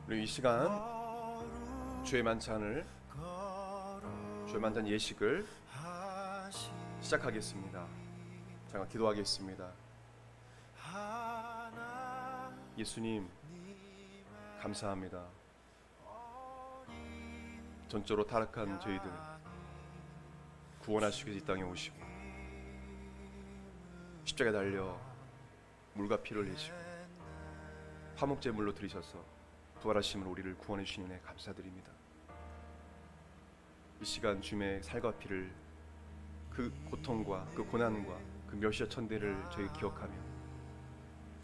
우리 이 시간 주의 만찬 예식을 시작하겠습니다. 잠깐 기도하겠습니다. 예수님 감사합니다. 전적으로 타락한 저희들 구원하시기 위해서 이 땅에 오시고 십자가에 달려 물과 피를 흘리시고 화목제물로 드리셔서 부활하심으로 우리를 구원해 주신 은혜 감사드립니다. 이 시간 주님의 살과 피를, 그 고통과 그 고난과 그 멸시와 천대를 저희 기억하며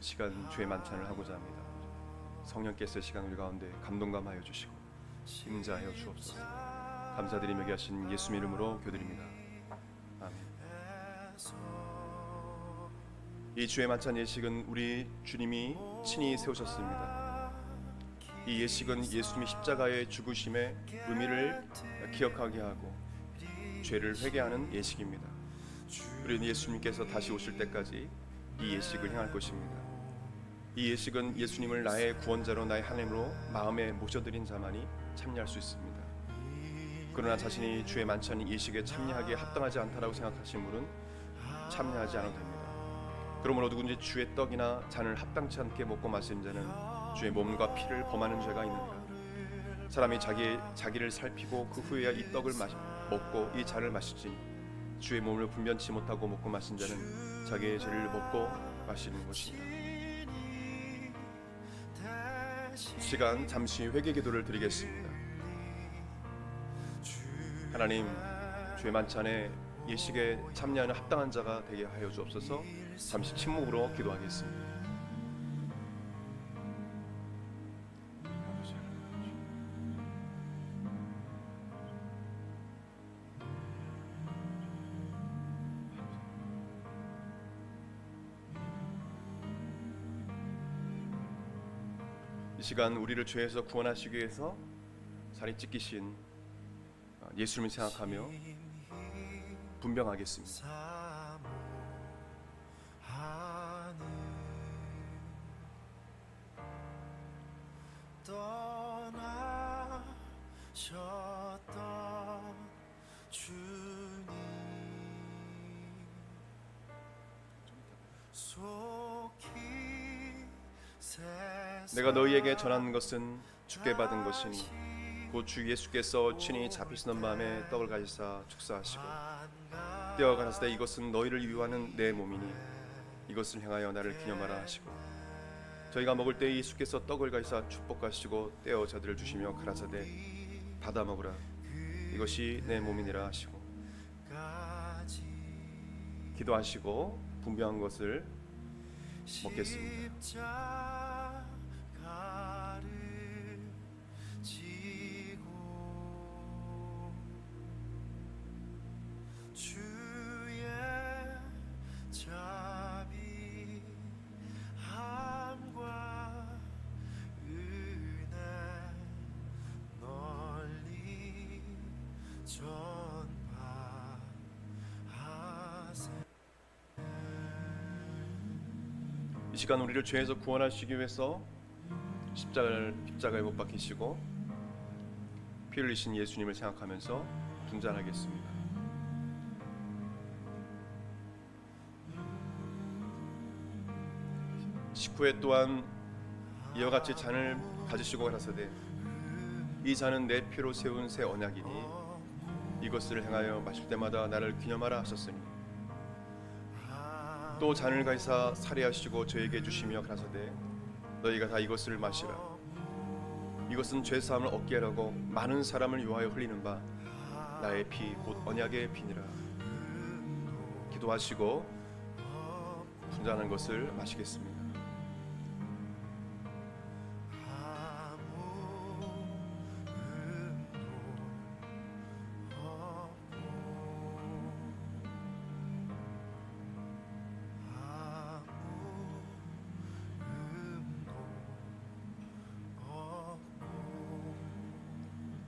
시간 주의 만찬을 하고자 합니다. 성령께서 시간 우리 가운데 감동감하여 주시고 임자하여 주옵소서. 감사드리며 여기 하신 예수님 이름으로 기도드립니다. 아멘. 이 주의 만찬 예식은 우리 주님이 친히 세우셨습니다. 이 예식은 예수님의 십자가의 죽으심의 의미를 기억하게 하고 죄를 회개하는 예식입니다. 우리는 예수님께서 다시 오실 때까지 이 예식을 행할 것입니다. 이 예식은 예수님을 나의 구원자로, 나의 하나님으로 마음에 모셔드린 자만이 참여할 수 있습니다. 그러나 자신이 주의 만찬 예식에 참여하기에 합당하지 않다라고 생각하신 분은 참여하지 않아도 됩니다. 그러므로 누구든지 주의 떡이나 잔을 합당치 않게 먹고 마신 자는 주의 몸과 피를 범하는 죄가 있는가? 사람이 자기를 살피고 그 후에야 이 떡을 먹고 이 잔을 마시지 주의 몸을 분변치 못하고 먹고 마신 자는 자기의 죄를 먹고 마시는 것입니다. 시간 잠시 회개 기도를 드리겠습니다. 하나님, 주의 만찬에 예식에 참여하는 합당한 자가 되게 하여 주옵소서. 잠시 침묵으로 기도하겠습니다. 이 시간 우리를 죄에서 구원하시기 위해서 살이 찢기신 예수님을 생각하며 분병하겠습니다. 내가 너희에게 전하는 것은 주께 받은 것이니 곧 주 예수께서 친히 잡히시는 밤에 떡을 가지사 축사하시고 떼어 가라사대 이것은 너희를 위하는 내 몸이니 이것을 행하여 나를 기념하라 하시고 저희가 먹을 때 예수께서 떡을 가지사 축복하시고 떼어 저들을 주시며 가라사대 받아 먹으라 이것이 내 몸이니라 하시고 기도하시고 분배한 것을 먹겠습니다. 이 시간 우리를 죄에서 구원하시기 위해서 십자가에 못 박히시고 피 흘리신 예수님을 생각하면서 분잔하겠습니다. 식후에 또한 이와 같이 잔을 가지시고 가라사대 이 잔은 내 피로 세운 새 언약이니 이것을 행하여 마실 때마다 나를 기념하라 하셨으니 또 잔을 가지사 살해하시고 저에게 주시며 가라사대 너희가 다 이것을 마시라 이것은 죄사함을 얻게 하려고 많은 사람을 위하여 흘리는 바 나의 피 곧 언약의 피니라. 기도하시고 분잔한 것을 마시겠습니다.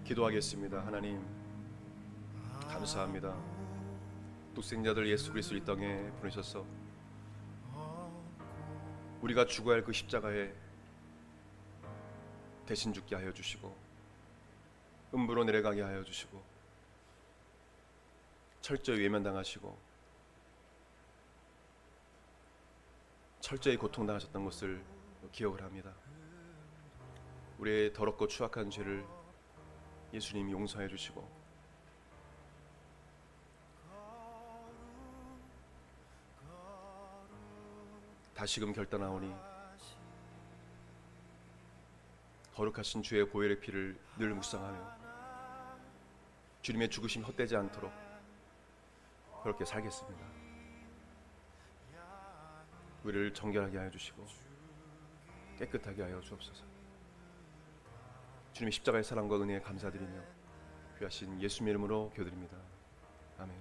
기도하겠습니다. 하나님 감사합니다. 독생자들 예수 그리스도 이 땅에 보내셔서 우리가 죽어야 할 그 십자가에 대신 죽게 하여 주시고 음부로 내려가게 하여 주시고 철저히 외면당하시고 철저히 고통당하셨던 것을 기억을 합니다. 우리의 더럽고 추악한 죄를 예수님이 용서해 주시고 다시금 결단하오니 거룩하신 주의 보혈의 피를 늘 묵상하며 주님의 죽으심이 헛되지 않도록 그렇게 살겠습니다. 우리를 정결하게 하여 주시고 깨끗하게 하여 주옵소서. 주님의 십자가의 사랑과 은혜에 감사드리며 귀하신 예수님의 이름으로 기도드립니다. 아멘.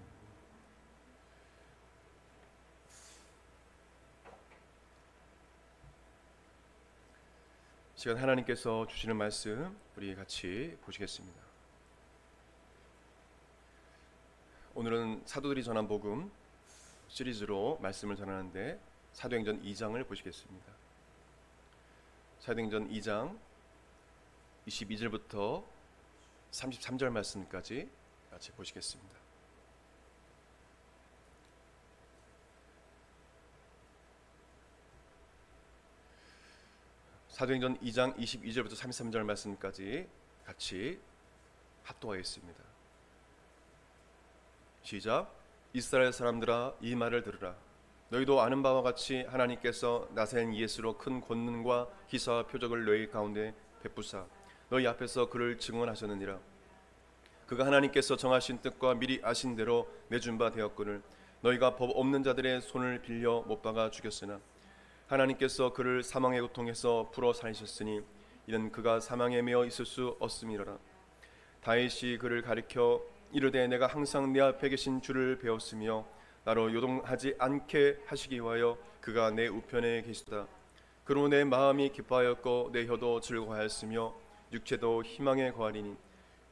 시간 하나님께서 주시는 말씀 우리 같이 보시겠습니다. 오늘은 사도들이 전한 복음 시리즈로 말씀을 전하는데 사도행전 2장을 보시겠습니다. 사도행전 2장 22절부터 33절 말씀까지 같이 보시겠습니다. 사도행전 2장 22절부터 33절 말씀까지 같이 합독하겠습니다. 시작. 이스라엘 사람들아 이 말을 들으라. 너희도 아는 바와 같이 하나님께서 나사렛 예수로 큰 권능과 기사와 표적을 너희 가운데 베푸사 너희 앞에서 그를 증언하셨느니라. 그가 하나님께서 정하신 뜻과 미리 아신 대로 내준 바 되었거늘 너희가 법 없는 자들의 손을 빌려 못 박아 죽였으나 하나님께서 그를 사망의 고통에서 풀어 살리셨으니 이는 그가 사망에 매어 있을 수 없음이로라. 다윗이 그를 가리켜 이르되 내가 항상 내 앞에 계신 주를 배웠으며 나로 요동하지 않게 하시기 위하여 그가 내 우편에 계시다. 그로 내 마음이 기뻐하였고 내 혀도 즐거워하였으며 육체도 희망에 거하리니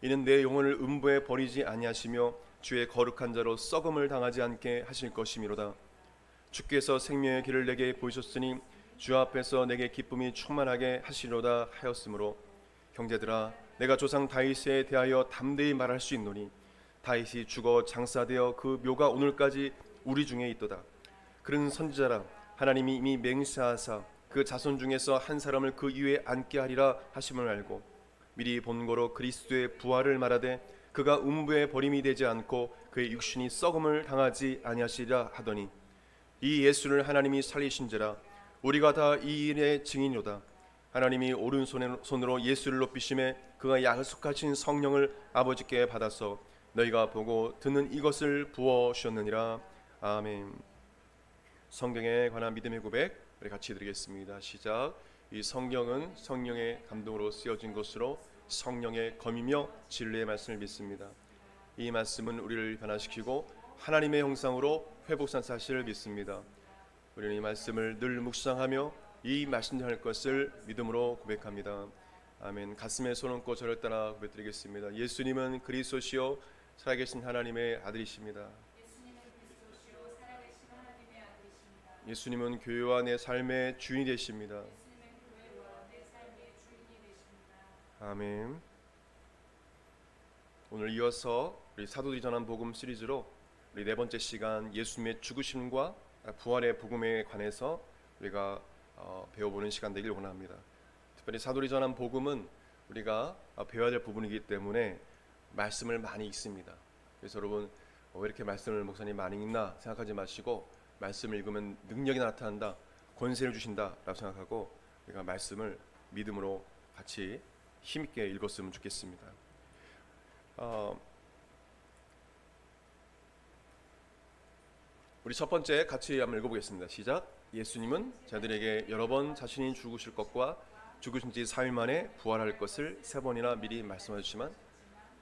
이는 내 영혼을 음부에 버리지 아니하시며 주의 거룩한 자로 썩음을 당하지 않게 하실 것이미로다. 주께서 생명의 길을 내게 보이셨으니 주 앞에서 내게 기쁨이 충만하게 하시리로다 하였으므로 형제들아 내가 조상 다윗에 대하여 담대히 말할 수 있노니 다윗이 죽어 장사되어 그 묘가 오늘까지 우리 중에 있도다. 그는 선지자라 하나님이 이미 맹세하사 그 자손 중에서 한 사람을 그 위에 앉게 하리라 하심을 알고 미리 본고로 그리스도의 부활을 말하되 그가 음부에 버림이 되지 않고 그의 육신이 썩음을 당하지 아니하시리라 하더니 이 예수를 하나님이 살리신지라 우리가 다 이 일의 증인이로다. 하나님이 오른손으로 예수를 높이심에 그가 약속하신 성령을 아버지께 받아서 너희가 보고 듣는 이것을 부어 주셨느니라. 아멘. 성경에 관한 믿음의 고백 우리 같이 드리겠습니다. 시작. 이 성경은 성령의 감동으로 쓰여진 것으로 성령의 검이며 진리의 말씀을 믿습니다. 이 말씀은 우리를 변화시키고 하나님의 형상으로 회복한 사실을 믿습니다. 우리는 이 말씀을 늘 묵상하며 이 말씀 전할 것을 믿음으로 고백합니다. 아멘. 가슴에 손 얹고 저를 따라 고백드리겠습니다. 예수님은 그리스도시요 살아계신 하나님의 아들이십니다. 예수님은 교회와 내 삶의 주인이 되십니다. 아멘. 오늘 이어서 우리 사도들이 전한 복음 시리즈로 우리 네 번째 시간 예수님의 죽으심과 부활의 복음에 관해서 우리가 배워보는 시간 되길 원합니다. 특별히 사도들이 전한 복음은 우리가 배워야 될 부분이기 때문에 말씀을 많이 읽습니다. 그래서 여러분 왜 이렇게 말씀을 목사님 많이 읽나 생각하지 마시고 말씀을 읽으면 능력이 나타난다, 권세를 주신다 라고 생각하고 우리가 말씀을 믿음으로 같이 힘있게 읽었으면 좋겠습니다. 우리 첫 번째 같이 한번 읽어보겠습니다. 시작. 예수님은 자들에게 여러 번 자신이 죽으실 것과 죽으신 지 4일 만에 부활할 것을 3번이나 미리 말씀하셨지만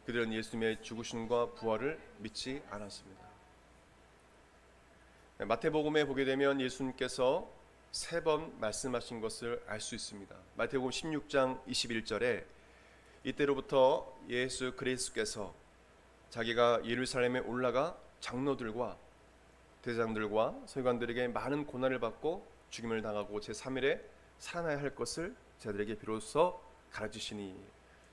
그들은 예수님의 죽으심과 부활을 믿지 않았습니다. 마태복음에 보게 되면 예수님께서 3번 말씀하신 것을 알 수 있습니다. 마태복음 16장 21절에 이때로부터 예수 그리스도께서 자기가 예루살렘에 올라가 장로들과 대장들과 서기관들에게 많은 고난을 받고 죽임을 당하고 제3일에 살아나야 할 것을 저들에게 비로소 가르치시니.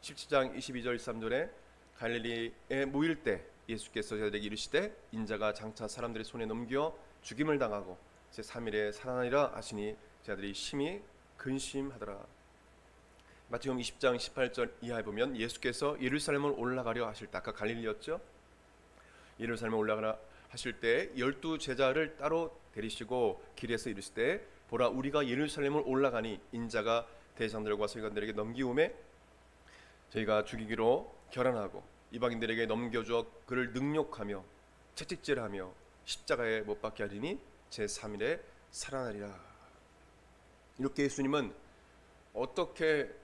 17장 22절 23절에 갈릴리에 모일 때 예수께서 저들에게 이르시되 인자가 장차 사람들의 손에 넘겨 죽임을 당하고 제3일에 살아나리라 하시니 제자들이 심히 근심하더라. 마태복음 20장 18절 이하에 보면 예수께서 예루살렘을 올라가려 하실 때, 아까 갈릴리였죠? 예루살렘에 올라가라 하실 때 12 제자를 따로 데리시고 길에서 이르시되 보라 우리가 예루살렘을 올라가니 인자가 대장들과 서기관들에게 넘기움에 저희가 죽이기로 결단하고 이방인들에게 넘겨주어 그를 능욕하며 채찍질하며 십자가에 못 박게 하리니 제3일에 살아나리라. 이렇게 예수님은 어떻게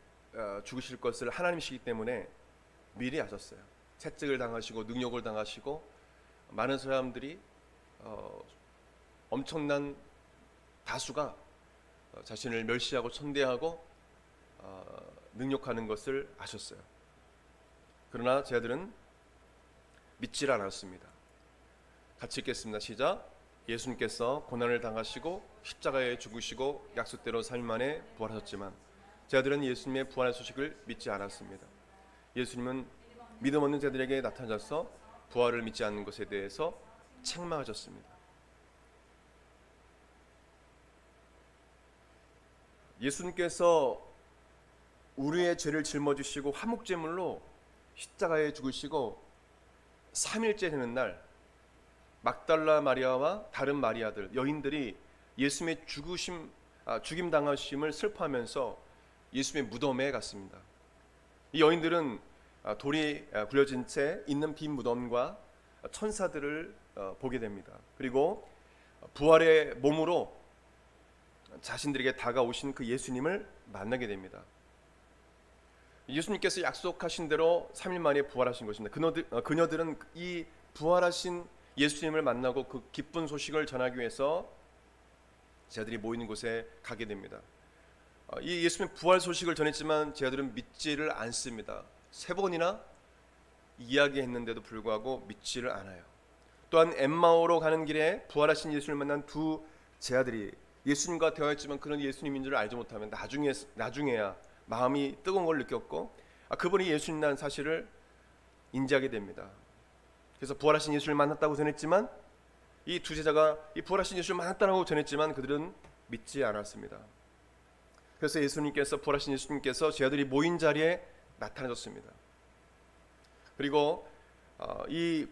죽으실 것을 하나님이시기 때문에 미리 아셨어요. 채찍을 당하시고 능욕을 당하시고 많은 사람들이 엄청난 다수가 자신을 멸시하고 천대하고 능욕하는 것을 아셨어요. 그러나 제자들은 믿질 않았습니다. 같이 읽겠습니다. 시작. 예수님께서 고난을 당하시고 십자가에 죽으시고 약속대로 3일 만에 부활하셨지만 제자들은 예수님의 부활의 소식을 믿지 않았습니다. 예수님은 믿음 없는 자들에게 나타나셔서 부활을 믿지 않는 것에 대해서 책망하셨습니다. 예수님께서 우리의 죄를 짊어지시고 화목제물로 십자가에 죽으시고 3일째 되는 날 막달라 마리아와 다른 마리아들 여인들이 예수님의 죽임 당하심을 슬퍼하면서 예수님의 무덤에 갔습니다. 이 여인들은 돌이 굴려진 채 있는 빈 무덤과 천사들을 보게 됩니다. 그리고 부활의 몸으로 자신들에게 다가오신 그 예수님을 만나게 됩니다. 예수님께서 약속하신 대로 3일 만에 부활하신 것입니다. 그녀들은 이 부활하신 예수님을 만나고 그 기쁜 소식을 전하기 위해서 제자들이 모이는 곳에 가게 됩니다. 이 예수님의 부활 소식을 전했지만 제자들은 믿지를 않습니다. 3번이나 이야기했는데도 불구하고 믿지를 않아요. 또한 엠마오로 가는 길에 부활하신 예수님을 만난 두 제자들이 예수님과 대화했지만 그는 예수님인 줄 알지 못하면 나중에야 마음이 뜨거운 걸 느꼈고 그분이 예수님이라는 사실을 인지하게 됩니다. 그래서 부활하신 예수를 만났다고 전했지만 이 두 제자가 이 부활하신 예수를 만났다고 전했지만 그들은 믿지 않았습니다. 그래서 부활하신 예수님께서 제자들이 모인 자리에 나타나셨습니다. 그리고 이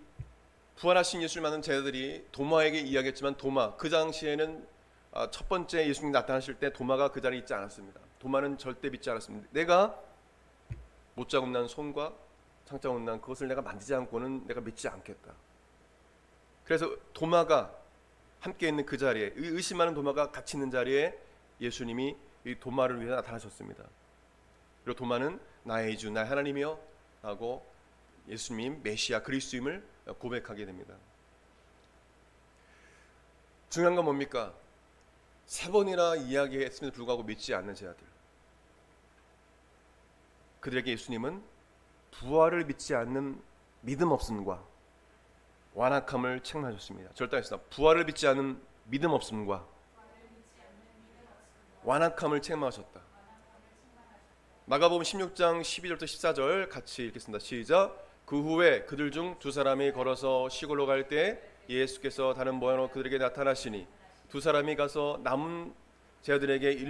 부활하신 예수를 만난 제자들이 도마에게 이야기했지만 도마, 그 당시에는 첫 번째 예수님이 나타나실 때 도마가 그 자리에 있지 않았습니다. 도마는 절대 믿지 않았습니다. 내가 못자국 난 손과 창자국 난 그것을 내가 만지지 않고는 내가 믿지 않겠다. 그래서 도마가 함께 있는 그 자리에, 의심하는 도마가 같이 있는 자리에 예수님이 이 도마를 위해 나타나셨습니다. 그리고 도마는 나의 주, 나의 하나님이여 하고 예수님이 메시아 그리스도임을 고백하게 됩니다. 중요한 건 뭡니까? 3번이나 이야기했음에도 불구하고 믿지 않는 제자들. 그들에게 예수님은 부활을 믿지 않는 믿음 없음과 완악함을 책망하셨습니다. 절단했습니다. 부활을 믿지 않는 믿음 없음과 완악함을 책망하셨다. 마가복음 16장 12절부터 14절 같이 읽겠습니다. 시작. 그 후에 그들 중 2사람이 걸어서 시골로 갈 때 예수께서 다른 모양으로 그들에게 나타나시니 2사람이 가서 남은 제자들에게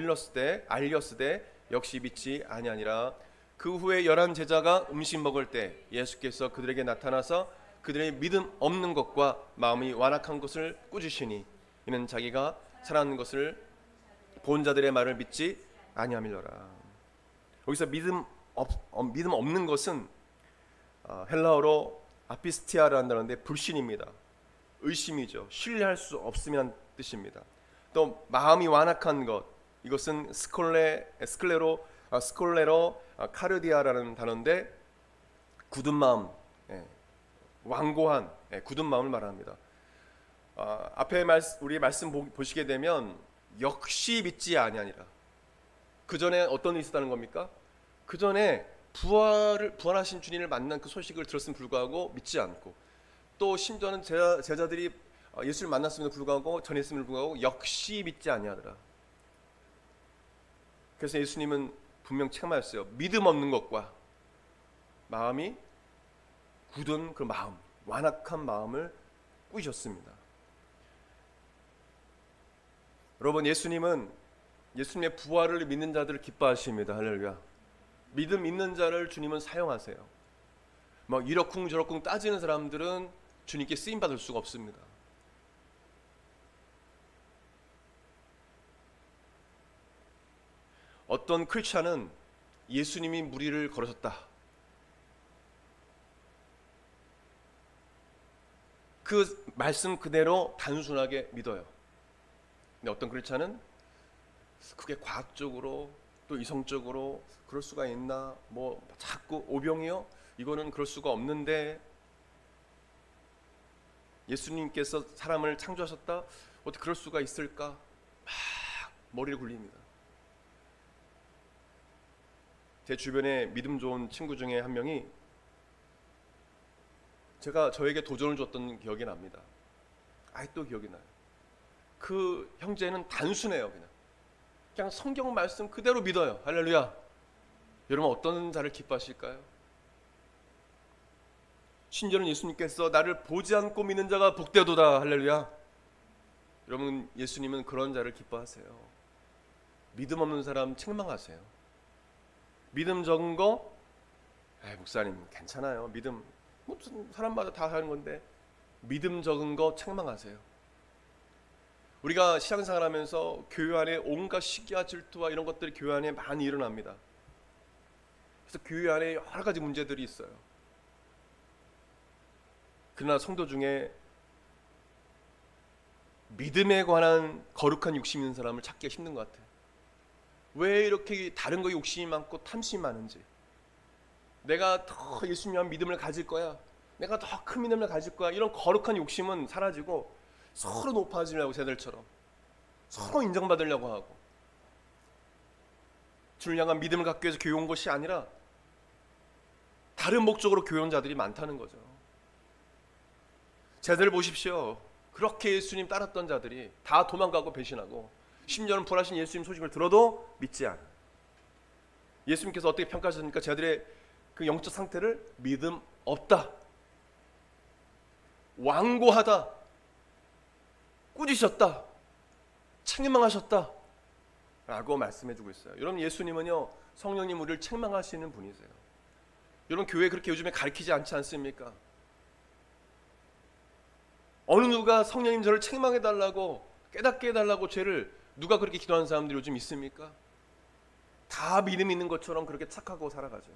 알렸으되 역시 믿지 아니하니라. 그 후에 11 제자가 음식 먹을 때 예수께서 그들에게 나타나서 그들의 믿음 없는 것과 마음이 완악한 것을 꾸짖으시니 이는 자기가 살아난 것을 본 자들의 말을 믿지 아니함이로라. 여기서 믿음 없는 것은 헬라어로 아피스티아라는 단어인데 불신입니다. 의심이죠. 신뢰할 수 없음이란 뜻입니다. 또 마음이 완악한 것, 이것은 스콜레로 카르디아라는 단어인데 굳은 마음, 완고한 굳은 마음을 말합니다. 앞에 우리 말씀 보시게 되면 역시 믿지 아니하니라. 그 전에 어떤 일이 있었다는 겁니까? 그 전에 부활하신 주님을 만난 그 소식을 들었음에도 불구하고 믿지 않고, 또 심지어는 제자들이 예수를 만났음에도 불구하고 전했음에도 불구하고 역시 믿지 아니하더라. 그래서 예수님은 분명 책망했어요. 믿음 없는 것과 마음이 굳은 그 마음, 완악한 마음을 꾸짖었습니다. 여러분, 예수님은 예수님의 부활을 믿는 자들을 기뻐하십니다. 할렐루야. 믿음 있는 자를 주님은 사용하세요. 막 이러쿵 저러쿵 따지는 사람들은 주님께 쓰임 받을 수가 없습니다. 어떤 크리스찬은 예수님이 무리를 걸으셨다, 그 말씀 그대로 단순하게 믿어요. 근데 어떤 크리스찬은 그게 과학적으로 또 이성적으로 그럴 수가 있나, 뭐 자꾸 오병이요? 이거는 그럴 수가 없는데, 예수님께서 사람을 창조하셨다? 어떻게 그럴 수가 있을까? 막 머리를 굴립니다. 제 주변에 믿음 좋은 친구 중에 한 명이 저에게 도전을 줬던 기억이 납니다. 아직도 기억이 나요. 그 형제는 단순해요. 그냥 성경 말씀 그대로 믿어요. 할렐루야. 여러분, 어떤 자를 기뻐하실까요? 심지어는 예수님께서 나를 보지 않고 믿는 자가 복되도다. 할렐루야. 여러분, 예수님은 그런 자를 기뻐하세요. 믿음 없는 사람 책망하세요. 믿음 적은 거, 목사님 괜찮아요. 믿음 무슨 사람마다 다 하는 건데, 믿음 적은 거 책망하세요. 우리가 신앙생활 하면서 교회 안에 온갖 시기와 질투와 이런 것들이 교회 안에 많이 일어납니다. 그래서 교회 안에 여러 가지 문제들이 있어요. 그러나 성도 중에 믿음에 관한 거룩한 욕심 있는 사람을 찾기가 힘든 것 같아요. 왜 이렇게 다른 거에 욕심이 많고 탐심이 많은지. 내가 더 예수님 한 믿음을 가질 거야, 내가 더 큰 믿음을 가질 거야, 이런 거룩한 욕심은 사라지고 서로 높아지려고, 쟤들처럼 서로 인정받으려고 하고, 주를 향한 믿음을 갖기 위해서 교회 온 것이 아니라 다른 목적으로 교회 온 자들이 많다는 거죠. 쟤들 보십시오. 그렇게 예수님 따랐던 자들이 다 도망가고 배신하고, 심지어는 부활하신 예수님 소식을 들어도 믿지 않아. 예수님께서 어떻게 평가하셨습니까? 쟤들의 그 영적 상태를 믿음 없다, 완고하다, 꾸짖으셨다, 책망하셨다 라고 말씀해주고 있어요. 여러분, 예수님은요, 성령님 우리를 책망하시는 분이세요. 여러분, 교회 그렇게 요즘에 가르치지 않지 않습니까? 어느 누가 성령님 저를 책망해달라고, 깨닫게 해달라고 죄를 누가 그렇게 기도하는 사람들이 요즘 있습니까? 다 믿음 있는 것처럼 그렇게 착하고 살아가죠.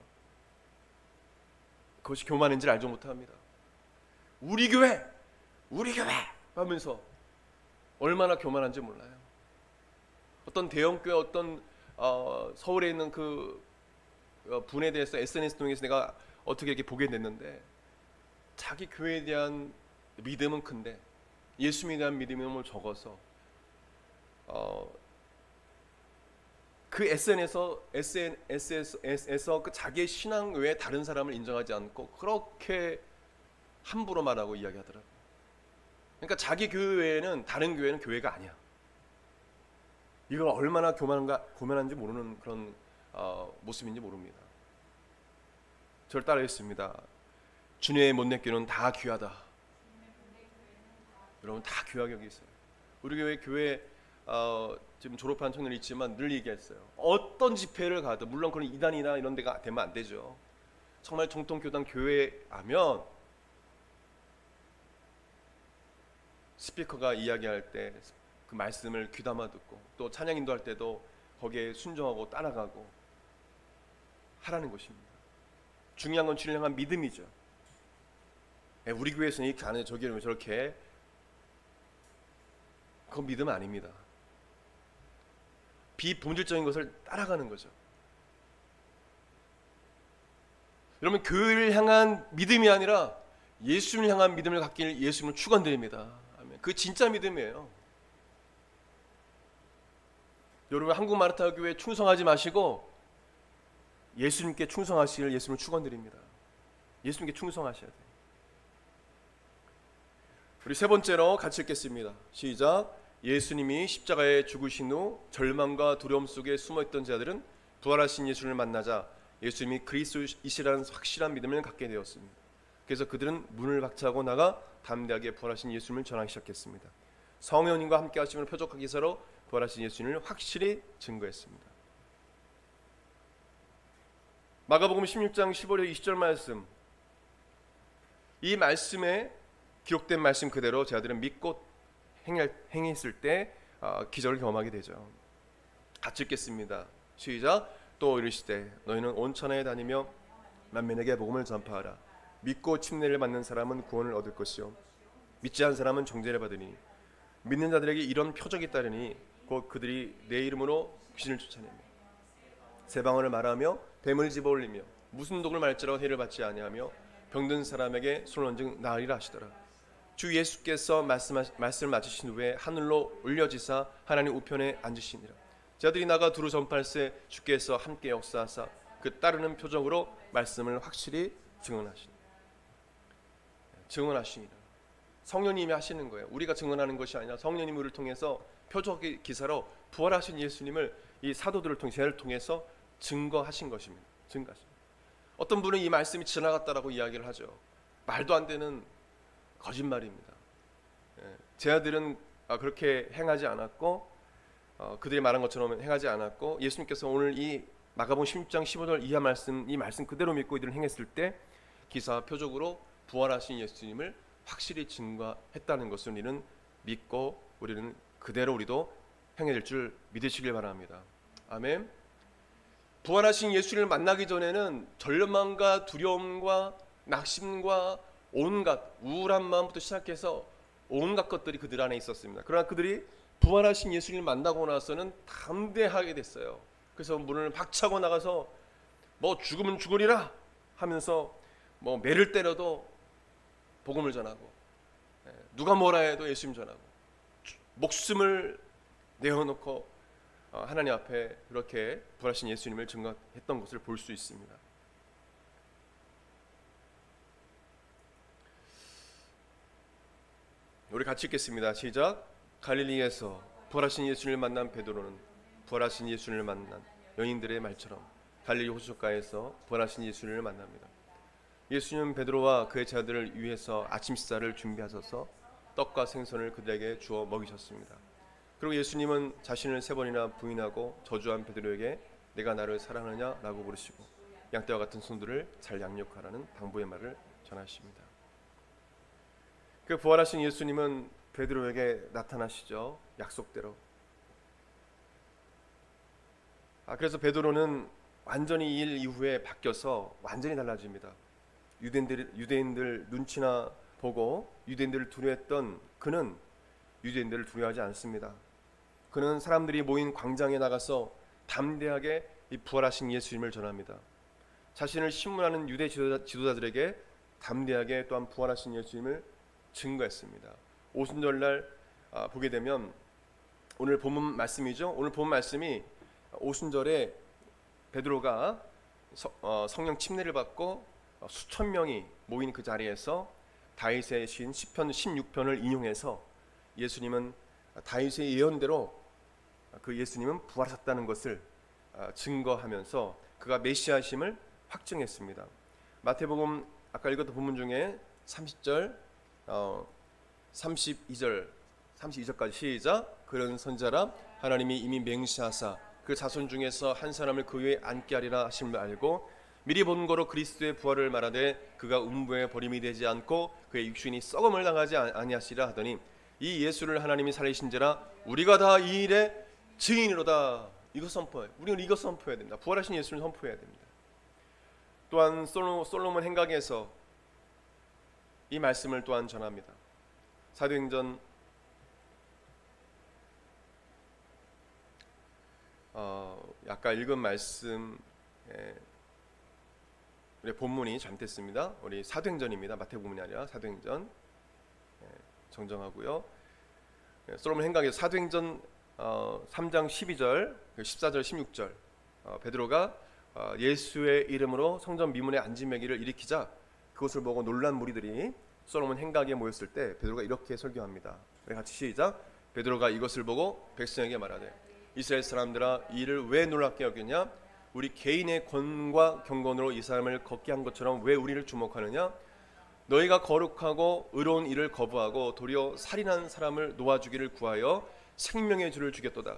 그것이 교만인지를 알지 못합니다. 우리 교회 하면서 얼마나 교만한지 몰라요. 어떤 대형교회, 어떤 서울에 있는 그 분에 대해서 SNS 통해서 내가 어떻게 이렇게 보게 됐는데, 자기 교회에 대한 믿음은 큰데 예수님에 대한 믿음이 너무 적어서 그 SNS에서 그 자기의 신앙 외에 다른 사람을 인정하지 않고 그렇게 함부로 말하고 이야기하더라고요. 그러니까 자기 교회 외에는 다른 교회는 교회가 아니야. 이걸 얼마나 교만한지 모르는 그런 모습인지 모릅니다. 저를 따라했습니다. 주님의 못내 교회는 다 귀하다. 여러분, 다 귀하게 여기 있어요. 우리 교회 지금 졸업한 청년이 있지만 늘 얘기했어요. 어떤 집회를 가도, 물론 그런 이단이나 이런 데가 되면 안 되죠. 정말 정통교단 교회하면 스피커가 이야기할 때 그 말씀을 귀담아 듣고, 또 찬양 인도할 때도 거기에 순종하고 따라가고 하라는 것입니다. 중요한 건 주님을 향한 믿음이죠. 우리 교회에서는 이렇게 안 해, 저기는 저렇게, 그건 믿음 아닙니다. 비본질적인 것을 따라가는 거죠. 여러분, 교회를 향한 믿음이 아니라 예수님을 향한 믿음을 갖기를 예수님을 축원드립니다. 아멘. 그 진짜 믿음이에요. 여러분, 한국 마르타 교회에 충성하지 마시고 예수님께 충성하시길 예수님을 축원드립니다. 예수님께 충성하셔야 돼요. 우리 세 번째로 같이 읽겠습니다. 시작. 예수님이 십자가에 죽으신 후 절망과 두려움 속에 숨어있던 자들은 부활하신 예수를 만나자 예수님이 그리스도이시라는 확실한 믿음을 갖게 되었습니다. 그래서 그들은 문을 박차고 나가 담대하게 부활하신 예수님을 전하기 시작했습니다. 성령님과 함께 하심을 표적과 기사로 부활하신 예수님을 확실히 증거했습니다. 마가복음 16장 15절 20절 말씀, 이 말씀에 기록된 말씀 그대로 제자들은 믿고 행했을 때 기적을 경험하게 되죠. 같이 읽겠습니다. 시작. 또 이르시되 너희는 온 천하에 다니며 만민에게 복음을 전파하라. 믿고 침례를 받는 사람은 구원을 얻을 것이요 믿지 않은 사람은 정죄를 받으니 믿는 자들에게 이런 표적이 따르니 곧 그들이 내 이름으로 귀신을 쫓아내며 새 방언을 말하며 뱀을 집어올리며 무슨 독을 말지라도 해를 받지 아니하며 병든 사람에게 손을 얹은 나으리라 하시더라. 주 예수께서 말씀을 마치신 후에 하늘로 올려지사 하나님 우편에 앉으시니라. 제자들이 나가 두루 전파할세 주께서 함께 역사하사 그 따르는 표적으로 말씀을 확실히 증언하시니라. 성령님이 하시는 거예요. 우리가 증언하는 것이 아니라 성령님이 우리를 통해서 표적의 기사로 부활하신 예수님을 이 사도들을 통해 제자를 통해서 증거하신 것입니다. 어떤 분은 이 말씀이 지나갔다라고 이야기를 하죠. 말도 안 되는 거짓말입니다. 제자들은 그렇게 행하지 않았고 그들이 말한 것처럼 행하지 않았고 예수님께서 오늘 이 마가복음 16장 15절 이하 말씀, 이 말씀 그대로 믿고 이들을 행했을 때 기사 표적으로 부활하신 예수님을 확실히 증거했다는 것을 우리는 믿고 우리는 그대로 우리도 행해질 줄 믿으시길 바랍니다. 아멘. 부활하신 예수를 만나기 전에는 절망과 두려움과 낙심과 온갖 우울한 마음부터 시작해서 온갖 것들이 그들 안에 있었습니다. 그러나 그들이 부활하신 예수를 만나고 나서는 담대하게 됐어요. 그래서 문을 박차고 나가서 뭐 죽으면 죽으리라 하면서 뭐 매를 때려도 복음을 전하고 누가 뭐라 해도 예수님 전하고 목숨을 내어놓고 하나님 앞에 그렇게 부활하신 예수님을 증거했던 것을 볼 수 있습니다. 우리 같이 읽겠습니다. 시작. 갈릴리에서 부활하신 예수님을 만난 베드로는 부활하신 예수님을 만난 여인들의 말처럼 갈릴리 호숫가에서 부활하신 예수님을 만납니다. 예수님은 베드로와 그의 제자들을 위해서 아침 식사를 준비하셔서 떡과 생선을 그들에게 주어 먹이셨습니다. 그리고 예수님은 자신을 3번이나 부인하고 저주한 베드로에게 내가 나를 사랑하느냐 라고 물으시고 양떼와 같은 손들을 잘 양육하라는 당부의 말을 전하십니다. 그 부활하신 예수님은 베드로에게 나타나시죠. 약속대로. 그래서 베드로는 완전히 이 일 이후에 바뀌어서 완전히 달라집니다. 유대인들 눈치나 보고 유대인들을 두려워했던 그는 유대인들을 두려워하지 않습니다. 그는 사람들이 모인 광장에 나가서 담대하게 이 부활하신 예수님을 전합니다. 자신을 신문하는 유대 지도자들에게 담대하게 또한 부활하신 예수님을 증거했습니다. 오순절날 보게 되면 오늘 본문 말씀이죠. 오늘 본문 말씀이 오순절에 베드로가 성령 침례를 받고 수천 명이 모인 그 자리에서 다윗의 시인 시편 16편을 인용해서 예수님은 다윗의 예언대로 그 예수님은 부활하셨다는 것을 증거하면서 그가 메시아심을 확증했습니다. 마태복음 아까 읽었던 본문 중에 30절 32절까지 시작. 그런 선자라 하나님이 이미 맹세하사 그 자손 중에서 한 사람을 그 위에 앉게 하리라 하심을 알고 미리 본 거로 그리스도의 부활을 말하되 그가 음부에 버림이 되지 않고 그의 육신이 썩음을 당하지 아니하시라 하더니 이 예수를 하나님이 살리신지라 우리가 다 이 일의 증인이로다. 이거 선포해. 우리는 이거 선포해야 됩니다. 부활하신 예수를 선포해야 됩니다. 또한 솔로몬 행각에서 이 말씀을 또한 전합니다. 사도행전 아까 읽은 말씀 우리 본문이 잘못됐습니다. 우리 사도행전입니다. 마태복음이 아니라 사도행전 정정하고요. 솔로몬 행각에서 사도행전 3장 12절, 14절, 16절 베드로가 예수의 이름으로 성전 미문에 앉은 매기를 일으키자 그것을 보고 놀란 무리들이 솔로몬 행각에 모였을 때 베드로가 이렇게 설교합니다. 우리 같이 시작. 베드로가 이것을 보고 백성에게 말하되 이스라엘 사람들아 이 일을 왜 놀랍게 여겼냐? 우리 개인의 권과 경건으로 이 사람을 걷게 한 것처럼 왜 우리를 주목하느냐? 너희가 거룩하고 의로운 일을 거부하고 도리어 살인한 사람을 놓아주기를 구하여 생명의 주를 죽였도다.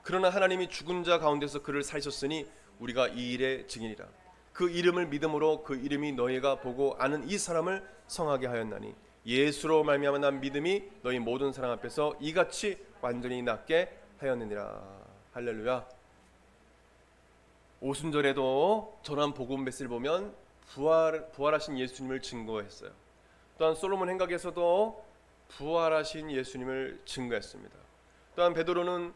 그러나 하나님이 죽은 자 가운데서 그를 살리셨으니 우리가 이 일의 증인이라. 그 이름을 믿음으로 그 이름이 너희가 보고 아는 이 사람을 성하게 하였나니 예수로 말미암아 난 믿음이 너희 모든 사람 앞에서 이같이 완전히 낫게 하였느니라. 할렐루야. 오순절에도 전한 복음 메시지를 보면 부활하신 예수님을 증거했어요. 또한 솔로몬 행각에서도 부활하신 예수님을 증거했습니다. 또한 베드로는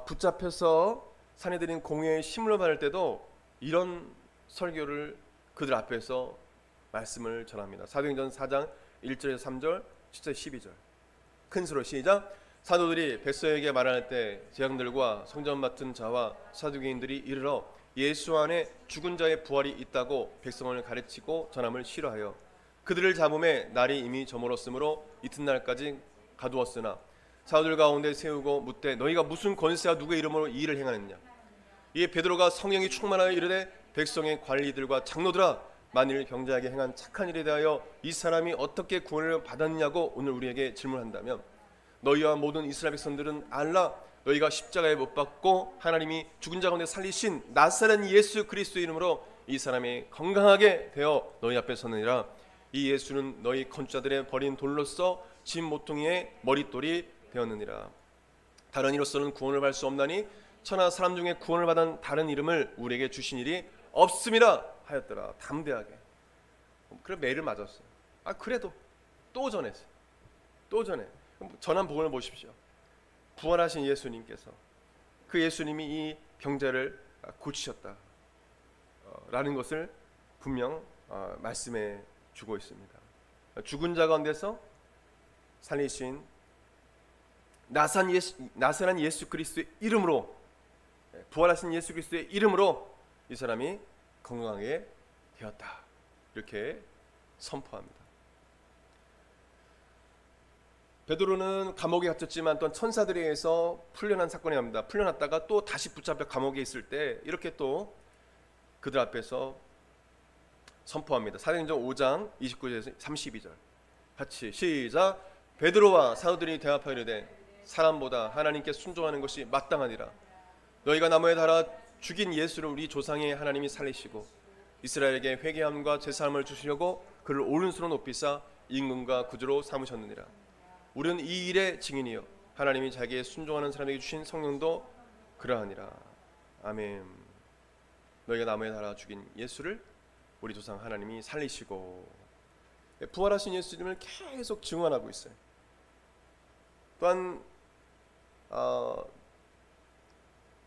붙잡혀서 사내들인 공회의 심문을 받을 때도 이런 설교를 그들 앞에서 말씀을 전합니다. 사도행전 4장 1절에서 3절, 10절, 12절. 큰 소리로 시작. 사도들이 백성에게 말할 때 제왕들과 성전 맡은 자와 사두개인들이 이르러 예수 안에 죽은 자의 부활이 있다고 백성을 가르치고 전함을 싫어하여 그들을 잡음에 날이 이미 저물었으므로 이튿날까지 가두었으나 사도들 가운데 세우고 묻되 너희가 무슨 권세와 누구의 이름으로 이 일을 행하느냐. 이에 베드로가 성령이 충만하여 이르되 백성의 관리들과 장로들아 만일 병자에게 행한 착한 일에 대하여 이 사람이 어떻게 구원을 받았느냐고 오늘 우리에게 질문한다면 너희와 모든 이스라엘 백성들은 알라. 너희가 십자가에 못 박고 하나님이 죽은 자 가운데 살리신 나사렛 예수 그리스도의 이름으로 이 사람이 건강하게 되어 너희 앞에 서느니라. 이 예수는 너희 건축자들의 버린 돌로서 진 모퉁이의 머릿돌이 되었느니라. 다른 이로서는 구원을 받을 수 없나니 천하 사람 중에 구원을 받은 다른 이름을 우리에게 주신 일이 없음이라 하였더라. 담대하게. 그래 매를 맞았어요. 그래도 또 전했어요. 또 전해. 전한 복음을 보십시오. 부활하신 예수님께서 그 예수님이 이 병자를 고치셨다 라는 것을 분명 말씀해 주고 있습니다. 죽은 자 가운데서 살리신 나사렛 예수 그리스도의 이름으로, 부활하신 예수 그리스도의 이름으로 이 사람이 건강하게 되었다 이렇게 선포합니다. 베드로는 감옥에 갇혔지만 또한 천사들에 의해서 풀려난 사건이 납니다. 풀려났다가 또 다시 붙잡혀 감옥에 있을 때 이렇게 또 그들 앞에서 선포합니다. 사도행전 5장 29절에서 32절 같이 시작. 베드로와 사도들이 대답하여 이르되 사람보다 하나님께 순종하는 것이 마땅하니라. 너희가 나무에 달아 죽인 예수를 우리 조상의 하나님이 살리시고 이스라엘에게 회개함과 제사함을 주시려고 그를 오른손으로 높이사 임금과 구주로 삼으셨느니라. 우리는 이 일의 증인이요 하나님이 자기의 순종하는 사람에게 주신 성령도 그러하니라. 아멘. 너희가 나무에 달아 죽인 예수를 우리 조상 하나님이 살리시고, 부활하신 예수님을 계속 증언하고 있어요. 또한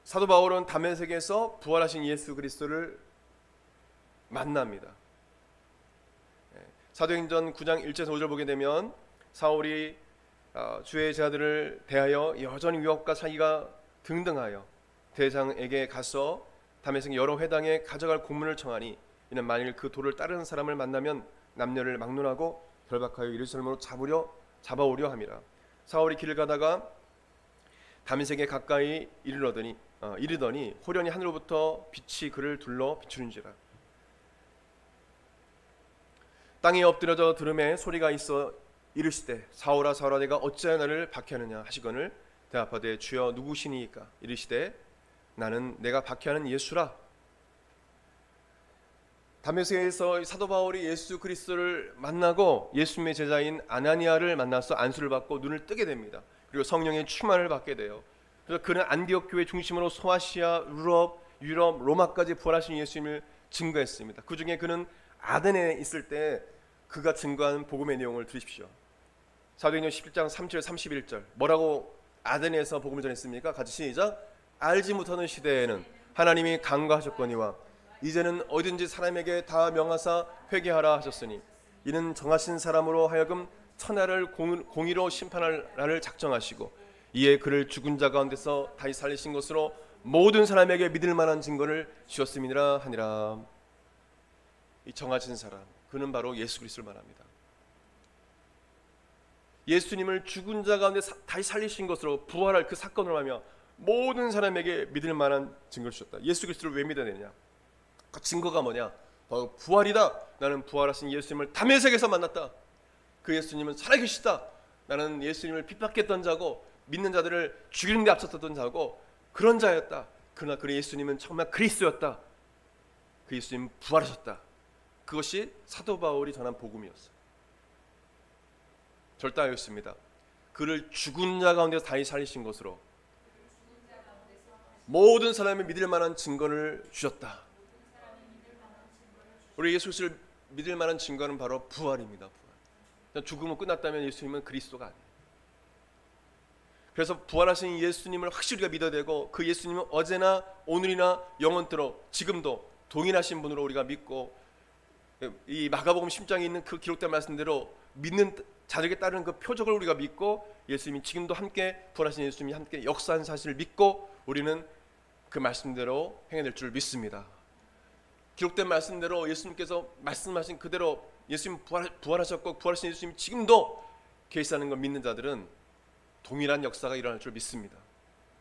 사도 바울은 다메섹에서 부활하신 예수 그리스도를 만납니다. 사도행전 9장 1절에서 5절 보게 되면 사울이 주의 제자들을 대하여 여전히 위협과 사기가 등등하여 대장에게 가서 다메섹 여러 회당에 가져갈 공문을 청하니 이는 만일 그 도를 따르는 사람을 만나면 남녀를 막론하고 결박하여 예루살렘으로 잡아오려 함이라. 사울이 길을 가다가 다메섹에 가까이 이르더니 호련히 하늘로부터 빛이 그를 둘러 비추는지라. 땅에 엎드려져 들음에 소리가 있어 이르시되 사울아 사울아 내가 어찌하여 나를 박해하느냐 하시거늘 대답하되 주여 누구시니이까. 이르시되 나는 내가 박해하는 예수라. 다메섹에서 사도 바울이 예수 그리스도를 만나고 예수님의 제자인 아나니아를 만나서 안수를 받고 눈을 뜨게 됩니다. 그리고 성령의 충만을 받게 돼요. 그래서 그는 안디옥 교회 중심으로 소아시아, 유럽, 로마까지 부활하신 예수님을 증거했습니다. 그 중에 그는 아덴에 있을 때 그가 증거한 복음의 내용을 들으십시오. 사도행전 11장 3절 31절 뭐라고 아덴에서 복음을 전했습니까? 같이 시작. 알지 못하는 시대에는 하나님이 간과하셨거니와 이제는 어디든지 사람에게 다 명하사 회개하라 하셨으니 이는 정하신 사람으로 하여금 천하를 공의로 심판할 날을 작정하시고 이에 그를 죽은 자 가운데서 다시 살리신 것으로 모든 사람에게 믿을 만한 증거를 주었음이니라 하니라. 이 정하신 사람, 그는 바로 예수 그리스도를 말합니다. 예수님을 죽은 자 가운데 다시 살리신 것으로 부활할 그 사건을 하며 모든 사람에게 믿을 만한 증거를 주셨다. 예수 그리스도를 왜 믿어야 되냐? 그 증거가 뭐냐? 바로 부활이다. 나는 부활하신 예수님을 다메섹에서 만났다. 그 예수님은 살아계시다. 나는 예수님을 핍박했던 자고 믿는 자들을 죽이는 데 앞섰던 자고 그런 자였다. 그러나 그 예수님은 정말 그리스도였다. 그 예수님 부활하셨다. 그것이 사도 바울이 전한 복음이었어요. 절대하였습니다. 그를 죽은 자 가운데서 다시 살리신 것으로 모든 사람이 믿을 만한 증거를 주셨다. 우리 예수 그리스도를 믿을 만한 증거는 바로 부활입니다. 부활. 죽음은 끝났다면 예수님은 그리스도가 아니에요. 그래서 부활하신 예수님을 확실히 우리가 믿어야 되고 그 예수님은 어제나 오늘이나 영원토록 지금도 동일하신 분으로 우리가 믿고 이 마가복음 10장에 있는 그 기록된 말씀대로 믿는 자들에게 따르는 그 표적을 우리가 믿고 예수님이 지금도 함께 부활하신 예수님이 함께 역사한 사실을 믿고 우리는 그 말씀대로 행해낼 줄 믿습니다. 기록된 말씀대로 예수님께서 말씀하신 그대로 예수님 부활하셨고 부활하신 예수님이 지금도 계시하는 걸 믿는 자들은 동일한 역사가 일어날 줄 믿습니다.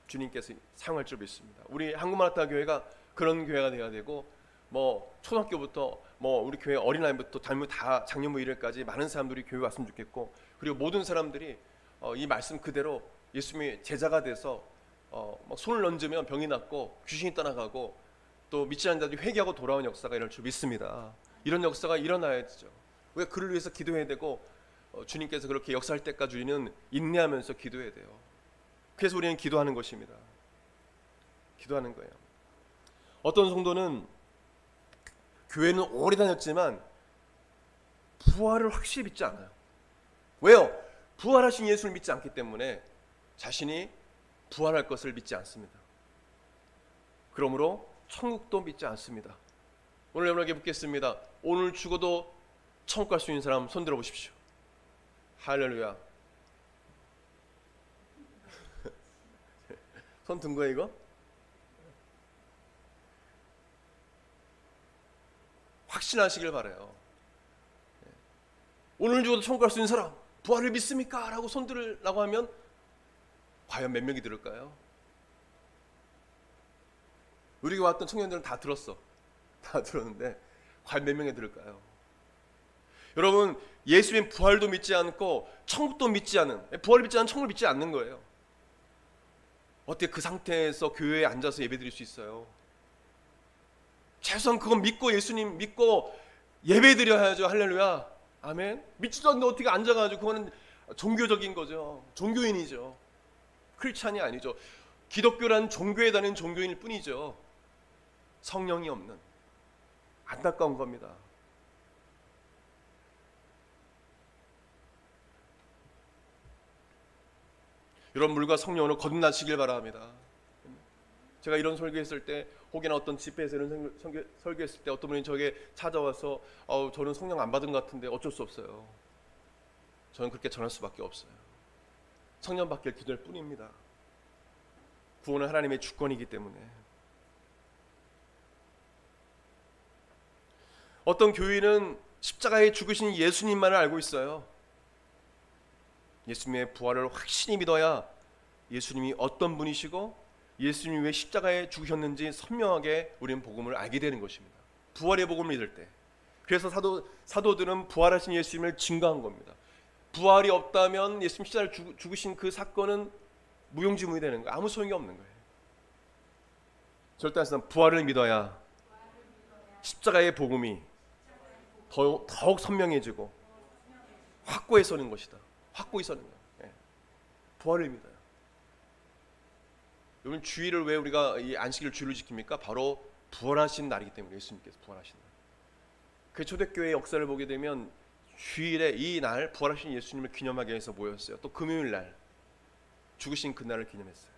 주님께서 사용할 줄 믿습니다. 우리 한국마라타 교회가 그런 교회가 되어야 되고 뭐 초등학교부터 뭐 우리 교회 어린아이부터 다 작년부 1일까지 많은 사람들이 교회 왔으면 좋겠고 그리고 모든 사람들이 이 말씀 그대로 예수님의 제자가 돼서 막 손을 얹으면 병이 낫고 귀신이 떠나가고 또 믿지 않는 자들이 회개하고 돌아온 역사가 일어날 줄 믿습니다. 이런 역사가 일어나야죠. 우리가 그를 위해서 기도해야 되고 주님께서 그렇게 역사할 때까지 우리는 인내하면서 기도해야 돼요. 그래서 우리는 기도하는 것입니다. 기도하는 거예요. 어떤 성도는 교회는 오래 다녔지만 부활을 확실히 믿지 않아요. 왜요? 부활하신 예수를 믿지 않기 때문에 자신이 부활할 것을 믿지 않습니다. 그러므로 천국도 믿지 않습니다. 오늘 여러분에게 묻겠습니다. 오늘 죽어도 천국 갈 수 있는 사람 손 들어보십시오. 할렐루야. 손 든 거예요 이거? 확신하시길 바라요. 오늘 죽어도 천국 갈 수 있는 사람 부활을 믿습니까? 라고 손 들으라고 하면 과연 몇 명이 들을까요? 우리가 왔던 청년들은 다 들었어. 다 들었는데 과연 몇 명이 들을까요? 여러분 예수님 부활도 믿지 않고 천국도 믿지 않은 부활을 믿지 않은 천국을 믿지 않는 거예요. 어떻게 그 상태에서 교회에 앉아서 예배드릴 수 있어요? 최소한 그건 믿고 예수님 믿고 예배드려야죠. 할렐루야 아멘. 믿지도 않는데 어떻게 앉아가지고 그거는 종교적인 거죠. 종교인이죠. 크리스찬이 아니죠. 기독교란 종교에 다니는 종교인일 뿐이죠. 성령이 없는 안타까운 겁니다. 여러분 물과 성령으로 거듭나시길 바랍니다. 제가 이런 설교했을 때 혹여나 어떤 집회에서 이런 설교했을 때 어떤 분이 저에게 찾아와서 저는 성령 안 받은 것 같은데 어쩔 수 없어요. 저는 그렇게 전할 수밖에 없어요. 성령 받길 기도할 뿐입니다. 구원은 하나님의 주권이기 때문에. 어떤 교인은 십자가에 죽으신 예수님만을 알고 있어요. 예수님의 부활을 확신히 믿어야 예수님이 어떤 분이시고 예수님이 왜 십자가에 죽으셨는지 선명하게 우리는 복음을 알게 되는 것입니다. 부활의 복음을 믿을 때. 그래서 사도들은 부활하신 예수님을 증거한 겁니다. 부활이 없다면 예수님 십자가에 죽으신 그 사건은 무용지물이 되는 거예요. 아무 소용이 없는 거예요. 절대로 부활을 믿어야 십자가의 복음이 더욱 선명해지고 확고히 서는 것이다. 확고히 서는 거예요. 예. 부활을 믿어요. 여러분 주일을 왜 우리가 이 안식일 주일을 지킵니까? 바로 부활하신 날이기 때문에 예수님께서 부활하신 날. 그 초대교회의 역사를 보게 되면 주일에 이 날 부활하신 예수님을 기념하기 위해서 모였어요. 또 금요일 날 죽으신 그날을 기념했어요.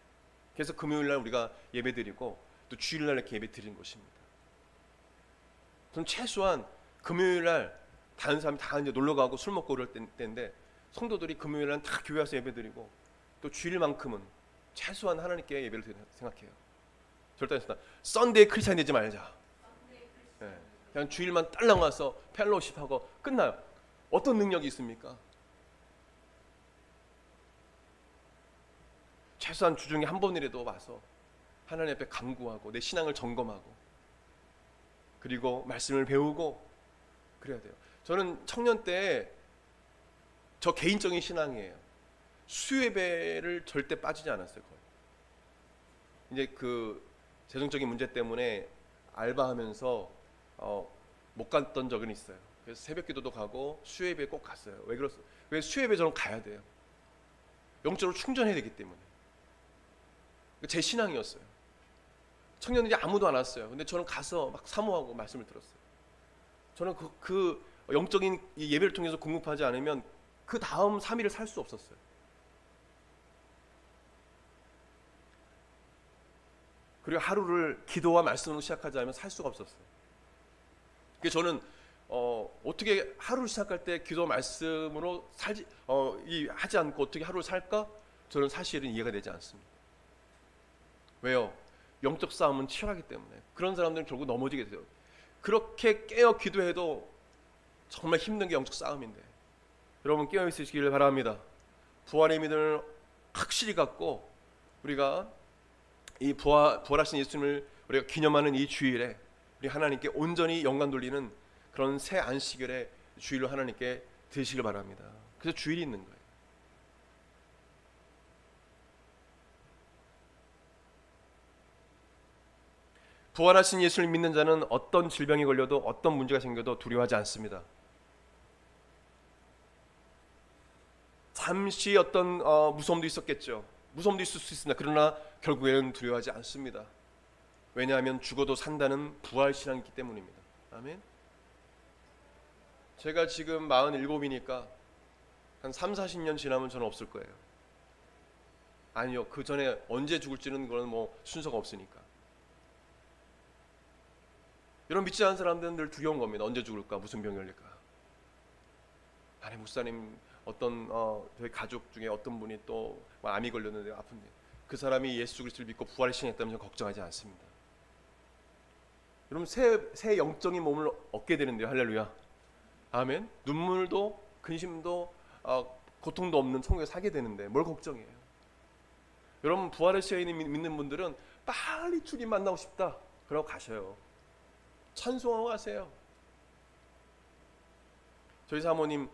그래서 금요일 날 우리가 예배드리고 또 주일 날 이렇게 예배드리는 것입니다. 저는 최소한 금요일 날 다른 사람이 다 이제 놀러 가고 술 먹고 그럴 때인데 성도들이 금요일 날 다 교회 와서 예배드리고 또 주일만큼은 최소한 하나님께 예배를 드리는 생각해요. 절대 썬데이 크리스찬 되지 말자. 네. 그냥 주일만 딸랑 와서 펠로우십하고 끝나요. 어떤 능력이 있습니까? 최소한 주중에 한 번이라도 와서 하나님 앞에 간구하고 내 신앙을 점검하고 그리고 말씀을 배우고 그래야 돼요. 저는 청년 때 저 개인적인 신앙이에요. 수요예배를 절대 빠지지 않았어요. 거의. 이제 그 재정적인 문제 때문에 알바하면서 못 갔던 적은 있어요. 그래서 새벽기도도 가고 수요예배 꼭 갔어요. 왜 그렇어요? 왜 수요예배 저는 가야 돼요? 영적으로 충전해야 되기 때문에. 제 신앙이었어요. 청년들이 아무도 안 왔어요. 근데 저는 가서 막 사모하고 말씀을 들었어요. 저는 그 영적인 이 예배를 통해서 공급하지 않으면 그 다음 3일을 살 수 없었어요. 그리고 하루를 기도와 말씀으로 시작하지 않으면 살 수가 없었어요. 그래서 저는 어떻게 하루를 시작할 때 기도와 말씀으로 하지 않고 어떻게 하루를 살까? 저는 사실은 이해가 되지 않습니다. 왜요? 영적 싸움은 치열하기 때문에. 그런 사람들은 결국 넘어지게 돼요. 그렇게 깨어 기도해도 정말 힘든 게 영적 싸움인데, 여러분 깨어 있으시기를 바랍니다. 부활의 믿음을 확실히 갖고 우리가 이 부활하신 예수님을 우리가 기념하는 이 주일에 우리 하나님께 온전히 영광 돌리는 그런 새 안식일의 주일로 하나님께 드시길 바랍니다. 그래서 주일이 있는 거예요. 부활하신 예수를 믿는 자는 어떤 질병이 걸려도 어떤 문제가 생겨도 두려워하지 않습니다. 잠시 어떤 무서움도 있었겠죠. 무서움도 있을 수 있습니다. 그러나 결국에는 두려워하지 않습니다. 왜냐하면 죽어도 산다는 부활신앙이 있기 때문입니다. 아멘. 제가 지금 47이니까 한 3, 40년 지나면 저는 없을 거예요. 아니요, 그 전에 언제 죽을지는 그건 뭐 순서가 없으니까. 여러분 믿지 않는 사람들은 늘 두려운 겁니다. 언제 죽을까? 무슨 병이 걸릴까? 아니 목사님 어떤 저희 가족 중에 어떤 분이 또 암이 걸렸는데 아픈데 그 사람이 예수 그리스도를 믿고 부활의 신앙했다면 저는 걱정하지 않습니다. 여러분 새 영적인 몸을 얻게 되는데요. 할렐루야. 아멘. 눈물도 근심도 고통도 없는 천국에 살게 되는데 뭘 걱정해요? 여러분 부활의 신앙이 믿는 분들은 빨리 주님 만나고 싶다 그러고 가셔요. 찬송하고 가세요. 저희 사모님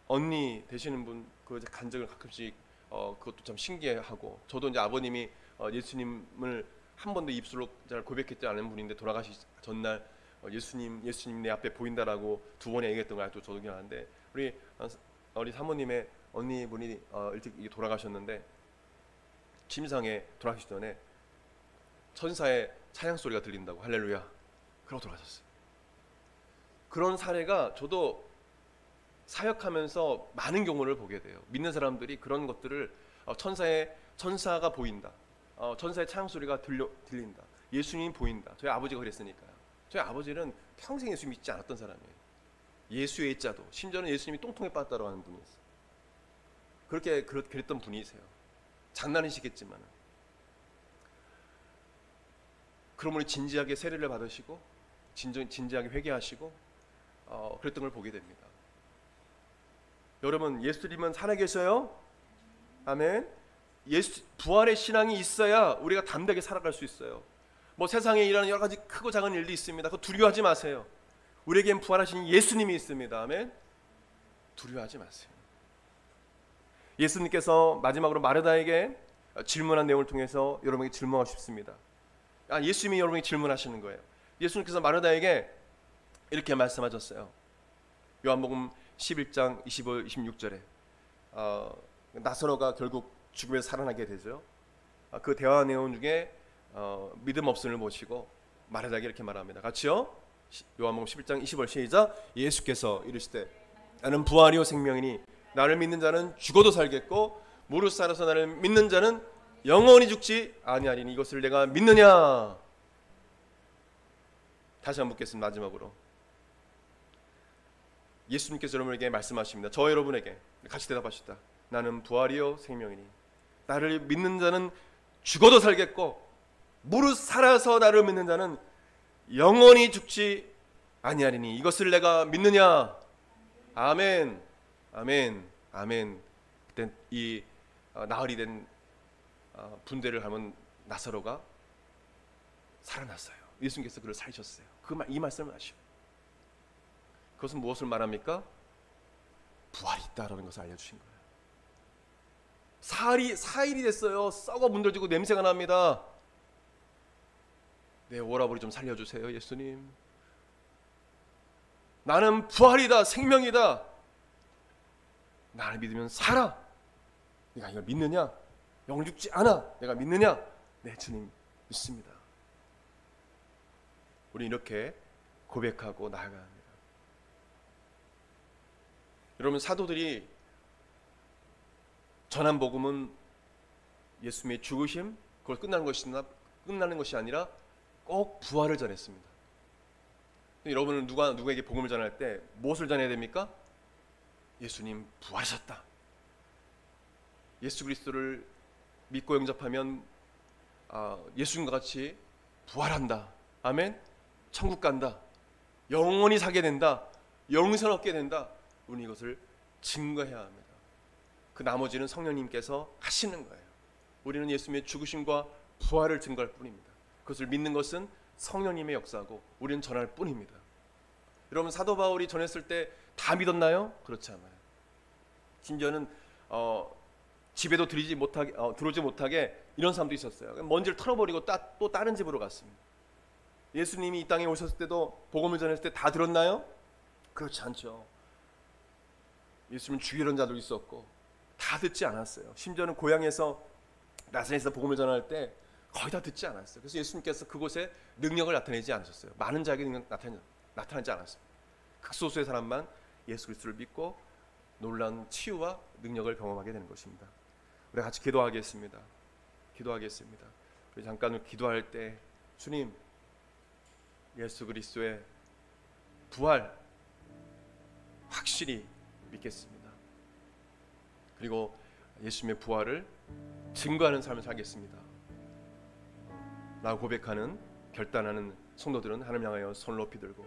언니 되시는 분 그 간증을 가끔씩 그것도 참 신기해하고, 저도 이제 아버님이 예수님을 한 번도 입술로 잘 고백했지 않은 분인데 돌아가시 전날 예수님 내 앞에 보인다라고 2번에 얘기했던 걸 아직도 저도 기억하는데, 우리 사모님의 언니 분이 일찍 돌아가셨는데 침상에 돌아가시기 전에 천사의 찬양 소리가 들린다고, 할렐루야, 그러고 돌아가셨어요. 그런 사례가 저도 사역하면서 많은 경우를 보게 돼요. 믿는 사람들이 그런 것들을 천사가 보인다, 천사의 찬양 소리가 들린다, 예수님이 보인다. 저희 아버지가 그랬으니까요. 저희 아버지는 평생 예수 믿지 않았던 사람이에요. 예수의 자도, 심지어는 예수님이 똥통에 빠졌다고 하는 분이었어요. 그랬던 분이세요. 장난이시겠지만 그러므로 진지하게 세례를 받으시고 진지하게 회개하시고 그랬던 걸 보게 됩니다. 여러분 예수님은 살아계셔요. 아멘. 부활의 신앙이 있어야 우리가 담대하게 살아갈 수 있어요. 뭐 세상에 일하는 여러 가지 크고 작은 일도 있습니다. 그거 두려워하지 마세요. 우리에겐 부활하신 예수님이 있습니다. 아멘. 두려워하지 마세요. 예수님께서 마지막으로 마르다에게 질문한 내용을 통해서 여러분에게 질문하고 싶습니다. 예수님이 여러분에게 질문하시는 거예요. 예수님께서 마르다에게 이렇게 말씀하셨어요. 요한복음 11장 25, 26절에 나사로가 결국 죽음에서 살아나게 되죠. 그 대화 내용 중에 믿음 없음을 보시고 마르다에게 이렇게 말합니다. 같이요. 요한복음 11장 25절 시작. 예수께서 이르시되 나는 부활이요 생명이니 나를 믿는 자는 죽어도 살겠고 무릇 살아서 나를 믿는 자는 영원히 죽지 아니하리니 이것을 내가 믿느냐. 다시 한번 묻겠습니다. 마지막으로 예수님께서 여러분에게 말씀하십니다. 저 여러분에게 같이 대답하시다. 나는 부활이요 생명이니 나를 믿는 자는 죽어도 살겠고 무릇 살아서 나를 믿는 자는 영원히 죽지 아니하리니 이것을 내가 믿느냐. 아멘. 아멘. 아멘. 그때 이 나흘이 된 분대를 하면 나사로가 살아났어요. 예수님께서 그를 살리셨어요. 이 말씀을 하시오. 그것은 무엇을 말합니까? 부활이 있다라는 것을 알려주신 거예요. 사일이 됐어요. 썩어 문드러지고 냄새가 납니다. 내 오라버니 좀 살려주세요, 예수님. 나는 부활이다, 생명이다. 나를 믿으면 살아. 네가 이걸 믿느냐? 영을 죽지 않아. 내가 믿느냐? 네, 주님 믿습니다. 우리 이렇게 고백하고 나아가야 합니다. 여러분, 사도들이 전한 복음은 예수님의 죽으심, 그걸 끝나는 것이 아니라 꼭 부활을 전했습니다. 여러분은 누구에게 복음을 전할 때 무엇을 전해야 됩니까? 예수님 부활하셨다. 예수 그리스도를 믿고 영접하면 예수님과 같이 부활한다. 아멘. 천국 간다. 영원히 살게 된다. 영생 얻게 된다. 우리는 이것을 증거해야 합니다. 그 나머지는 성령님께서 하시는 거예요. 우리는 예수님의 죽으심과 부활을 증거할 뿐입니다. 그것을 믿는 것은 성령님의 역사고 우리는 전할 뿐입니다. 여러분, 사도 바울이 전했을 때 다 믿었나요? 그렇지 않아요. 심지어는 집에도 들어오지 못하게 이런 사람도 있었어요. 먼지를 털어버리고 또 다른 집으로 갔습니다. 예수님이 이 땅에 오셨을 때도 복음을 전했을 때 다 들었나요? 그렇지 않죠. 예수님 죽이려는 자도 있었고 다 듣지 않았어요. 심지어는 고향에서 나사렛에서 복음을 전할 때 거의 다 듣지 않았어요. 그래서 예수님께서 그곳에 능력을 나타내지 않으셨어요. 많은 자에게 능력 나타나지 않았어요. 극소수의 사람만 예수 그리스도를 믿고 놀라운 치유와 능력을 경험하게 되는 것입니다. 우리 같이 기도하겠습니다. 우리 잠깐 기도할 때 주님, 예수 그리스도의 부활 확실히 믿겠습니다. 그리고 예수님의 부활을 증거하는 삶을 살겠습니다 라고 고백하는, 결단하는 성도들은 하나님 향하여 손을 높이 들고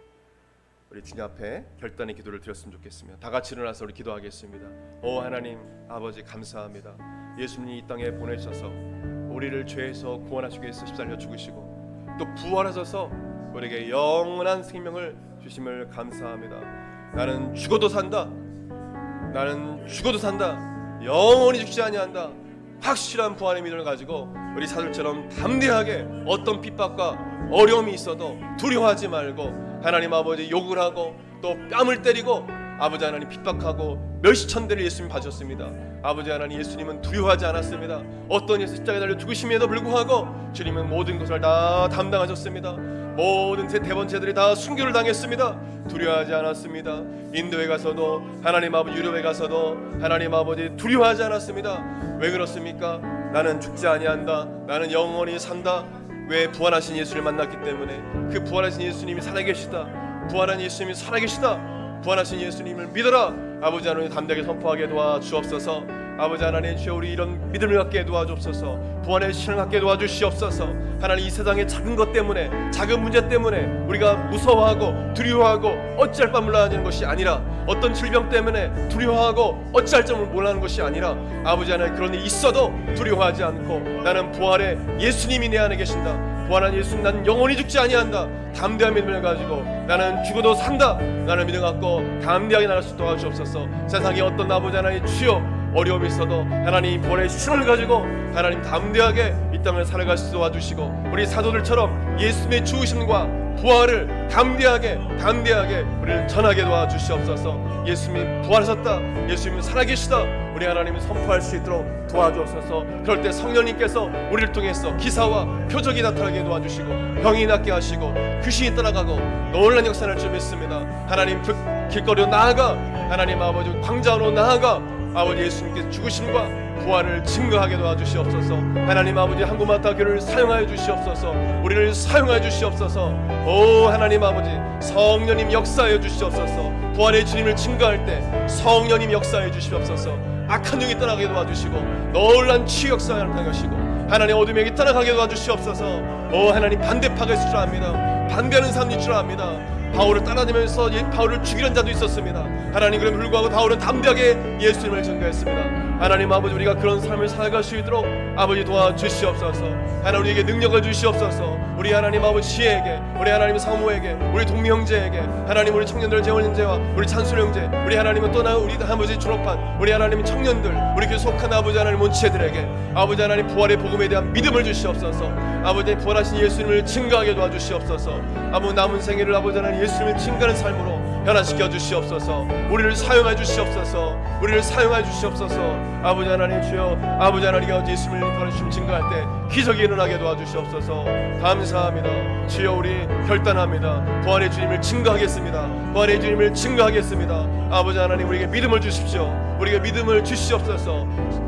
우리 주님 앞에 결단의 기도를 드렸으면 좋겠습니다. 다 같이 일어나서 우리 기도하겠습니다. 오 하나님 아버지, 감사합니다. 예수님이 이 땅에 보내셔서 우리를 죄에서 구원하시기 위해서 십자가에 죽으시고 또 부활하셔서 우리에게 영원한 생명을 주심을 감사합니다. 나는 죽어도 산다. 영원히 죽지 아니한다. 확실한 부활의 믿음을 가지고 우리 사도들처럼 담대하게 어떤 핍박과 어려움이 있어도 두려워하지 말고 하나님 아버지 욕을 하고 또 뺨을 때리고 아버지 하나님 핍박하고 멸시천대를 예수님 봐주셨습니다. 아버지 하나님, 예수님은 두려워하지 않았습니다. 어떤 예수 십자가에 달려 죽으심에도 불구하고 주님은 모든 것을 다 담당하셨습니다. 모든 대번제들이 다 순교를 당했습니다. 두려워하지 않았습니다. 인도에 가서도 하나님 아버지, 유럽에 가서도 하나님 아버지 두려워하지 않았습니다. 왜 그렇습니까? 나는 죽지 아니한다. 나는 영원히 산다. 왜? 부활하신 예수를 만났기 때문에. 그 부활하신 예수님이 살아계시다. 부활하신 예수님을 믿어라. 아버지 하나님, 담대하게 선포하게 도와주옵소서. 아버지 하나님, 주여 우리 이런 믿음을 갖게 도와주옵소서. 부활의 신을 갖게 도와주시옵소서. 하나님, 이 세상의 작은 것 때문에, 작은 문제 때문에 우리가 무서워하고 두려워하고 어찌할 바 몰라하는 것이 아니라, 어떤 질병 때문에 두려워하고 어찌할 점을 몰라하는 것이 아니라, 아버지 하나님, 그런 일이 있어도 두려워하지 않고 나는 부활의 예수님이 내 안에 계신다. 부활한 예수님, 나는 영원히 죽지 아니한다. 담대한 믿음을 가지고 나는 죽어도 산다. 나는 믿음 갖고 담대하게 나갈 수 있도록 도와주옵소서. 세상에 어떤 아버지 하나님, 주여 어려움이 있어도 하나님 부활의 신을 가지고 하나님 담대하게 이 땅을 살아갈 수 도와주시고, 우리 사도들처럼 예수님의 죽으심과 부활을 담대하게 우리를 전하게 도와주시옵소서. 예수님이 부활하셨다. 예수님은 살아계시다. 우리 하나님을 선포할 수 있도록 도와주옵소서. 그럴 때 성령님께서 우리를 통해서 기사와 표적이 나타나게 도와주시고 병이 낫게 하시고 귀신이 떠나가고 놀라운 역사를 줄 믿습니다. 하나님 길거리로 나아가 하나님 아버지 광장으로 나아가 아버지 예수님께서 죽으심과 부활을 증거하게 도와주시옵소서. 하나님 아버지 한국마다 교회를 사용하여 주시옵소서. 우리를 사용하여 주시옵소서. 오 하나님 아버지, 성령님 역사하여 주시옵소서. 부활의 주님을 증거할 때 성령님 역사하여 주시옵소서. 악한 영이 떠나게 도와주시고 놀란 치유 역사를 하시고 하나님 어둠의 영이 떠나가게 도와주시옵소서. 오 하나님, 반대파가 있을 줄 압니다. 반대하는 사람이 있을 줄 압니다. 바울을 따라다니면서 바울을 죽이려는 자도 있었습니다. 하나님, 그럼에도 불구하고 바울은 담대하게 예수님을 증거했습니다. 하나님 아버지, 우리가 그런 삶을 살아갈 수 있도록 아버지 도와주시옵소서. 하나님 우리에게 능력을 주시옵소서. 우리 하나님 아버지에게, 우리 하나님 사모에게, 우리 동미 형제에게, 하나님 우리 청년들 재원 형제와 우리 찬술 형제, 우리 하나님은 떠나 우리 아버지 졸업한 우리 하나님 청년들, 우리 그 속한 아버지 하나님 원체들에게 아버지 하나님 부활의 복음에 대한 믿음을 주시옵소서. 아버지 부활하신 예수님을 증거하게 도와주시옵소서. 아버지 남은 생애를 아버지 하나님 예수님을 증거하는 삶으로 변화시켜 주시옵소서. 우리를 사용해 주시옵소서. 우리를 사용해 주시옵소서. 아버지 하나님 주여, 아버지 하나님이 예수님을 부활하신 증거할 때 기적이 일어나게 도와주시옵소서. 감사합니다. 주여, 우리 결단합니다. 부활의 주님을 증거하겠습니다. 부활의 주님을 증거하겠습니다. 아버지 하나님 우리에게 믿음을 주십시오. 우리에게 믿음을 주시옵소서.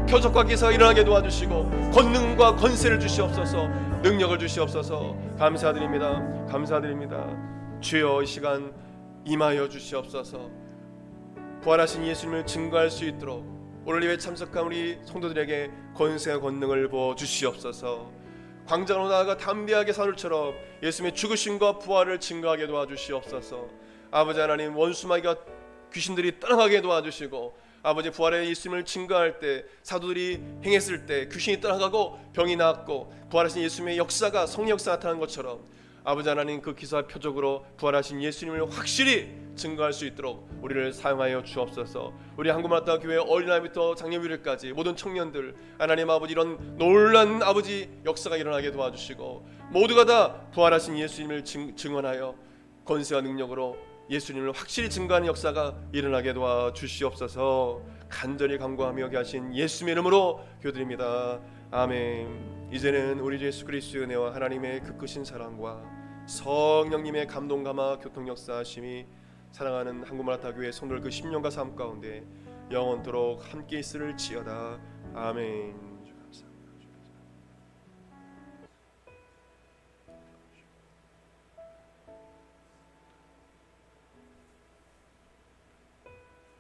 표적과 기사가 일어나게 도와주시고 권능과 권세를 주시옵소서. 능력을 주시옵소서. 감사드립니다. 감사드립니다. 주여, 이 시간 임하여 주시옵소서. 부활하신 예수님을 증거할 수 있도록 오늘 예배 참석한 우리 성도들에게 권세와 권능을 부어 주시옵소서. 광장으로 나아가 담대하게 사울처럼 예수님의 죽으심과 부활을 증거하게 도와주시옵소서. 아버지 하나님, 원수마귀가 귀신들이 떠나가게 도와주시고 아버지 부활의 예수님을 증거할 때 사도들이 행했을 때 귀신이 떠나가고 병이 나았고 부활하신 예수님의 역사가 성령 역사가 나타난 것처럼 아버지 하나님 그 기사 표적으로 부활하신 예수님을 확실히 증거할 수 있도록 우리를 사용하여 주옵소서. 우리 한국마다 교회 어린아이부터 장년위를까지 모든 청년들 하나님 아버지 이런 놀란 아버지 역사가 일어나게 도와주시고 모두가 다 부활하신 예수님을 증언하여 권세와 능력으로 예수님을 확실히 증거하는 역사가 일어나게 도와주시옵소서. 간절히 간구하며 계신 예수님의 이름으로 기도드립니다. 아멘. 이제는 우리 주 예수 그리스도의 은혜와 하나님의 그 크신 사랑과 성령님의 감동 감화 교통 역사하심이 사랑하는 한국마라타 교회 성도들 그 10년과 삶 가운데 영원토록 함께 있을지어다. 아멘.